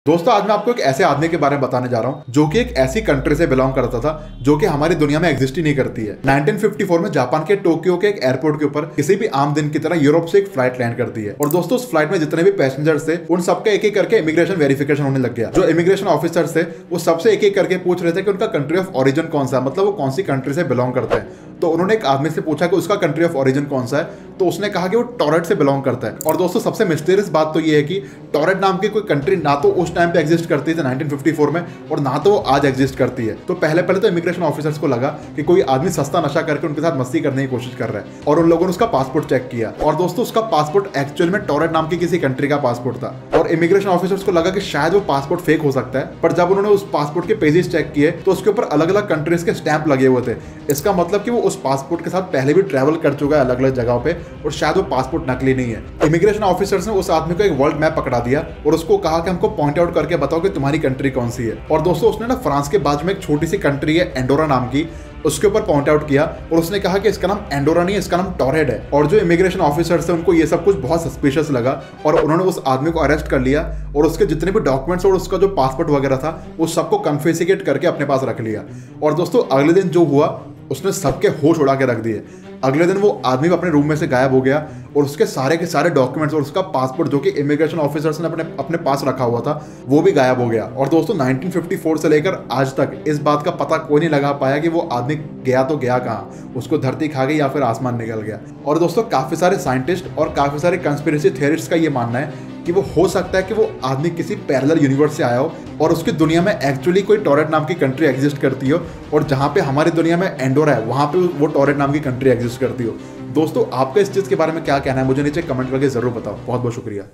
दोस्तों आज मैं आपको एक ऐसे आदमी के बारे में बताने जा रहा हूं जो कि एक ऐसी कंट्री से बिलोंग करता था जो कि हमारी दुनिया में एग्जिस्ट ही नहीं करती है। 1954 में जापान के टोक्यो के एक एयरपोर्ट के ऊपर किसी भी आम दिन की तरह यूरोप से एक फ्लाइट लैंड करती है और दोस्तों उस फ्लाइट में जितने भी पैसेंजर्स थे उन सबका एक एक करके इमिग्रेशन वेरिफिकेशन होने लग गया। जो इमिग्रेशन ऑफिसर्स थे वो सबसे एक एक करके पूछ रहे थे कि उनका कंट्री ऑफ ओरिजिन कौन सा है, मतलब वो कौन सी कंट्री से बिलोंग करते हैं। तो उन्होंने एक आदमी से पूछा कि उसका कंट्री ऑफ ओरिजिन कौन सा है, तो उसने कहा कि वो टॉरेट से बिलोंग करता है। और दोस्तों सबसे मिस्टीरियस बात तो ये है कि टॉरेट नाम की कोई कंट्री ना तो उस टाइम पे एग्जिस्ट करती थी 1954 में और ना तो वो आज एग्जिस्ट करती है। तो पहले तो इमिग्रेशन ऑफिसर्स को लगा कि कोई आदमी सस्ता नशा करके उनके साथ मस्ती करने की कोशिश कर रहा है और उन लोगों ने उसका पासपोर्ट चेक किया और दोस्तों उसका पासपोर्ट एक्चुअल में टॉरेट नाम की किसी कंट्री का पासपोर्ट था। और इमिग्रेशन ऑफिसर्स को लगा कि शायद वो पासपोर्ट फेक हो सकता है, पर जब उन्होंने उस पासपोर्ट के पेजेस चेक किए तो उसके ऊपर अलग अलग कंट्रीज के स्टैंप लगे हुए थे। इसका मतलब कि वो उस पासपोर्ट के साथ पहले भी ट्रैवल कर चुका है अलग अलग जगहों पे और शायद वो पासपोर्ट नकली नहीं है। इमिग्रेशन ऑफिसर्स ने उस आदमी को एक वर्ल्ड मैप पकड़ा दिया और उसको कहा कि हमको पॉइंट आउट करके बताओ कि तुम्हारी कंट्री कौन सी है। और दोस्तों उसने ना फ्रांस के बाजू में एक छोटी सी कंट्री है एंडोरा नाम की, उसके ऊपर पॉइंट आउट किया और उसने कहा कि इसका नाम एंडोरा नहीं है, इसका नाम टॉरेट है। और जो इमिग्रेशन ऑफिसर्स थे उनको ये सब कुछ बहुत सस्पिशियस लगा और उन्होंने उस आदमी को अरेस्ट कर लिया और उसके जितने भी डॉक्यूमेंट्स और उसका जो पासपोर्ट वगैरह था वो सबको कन्फिस्केट करके अपने पास रख लिया। और दोस्तों अगले दिन जो हुआ उसने सबके होश उड़ा के रख दिए। अगले दिन वो आदमी अपने रूम में से गायब हो गया और उसके सारे के सारे डॉक्यूमेंट्स और उसका पासपोर्ट जो कि इमिग्रेशन ऑफिसर्स ने अपने पास रखा हुआ था वो भी गायब हो गया। और दोस्तों 1954 से लेकर आज तक इस बात का पता कोई नहीं लगा पाया कि वो आदमी गया तो गया कहाँ, उसको धरती खा गई या फिर आसमान निकल गया। और दोस्तों काफ़ी सारे साइंटिस्ट और काफ़ी सारे कंस्पिरेसी थियरिस्ट्स का ये मानना है कि वो हो सकता है कि वो आदमी किसी पैरेलल यूनिवर्स से आया हो और उसकी दुनिया में एक्चुअली कोई टॉरेट नाम की कंट्री एग्जिस्ट करती हो और जहाँ पे हमारी दुनिया में एंडोरा है वहाँ पे वो टॉरेट नाम की कंट्री एग्जिस्ट करती हो। दोस्तों आपका इस चीज़ के बारे में क्या कहना है मुझे नीचे कमेंट करके जरूर बताओ। बहुत बहुत शुक्रिया।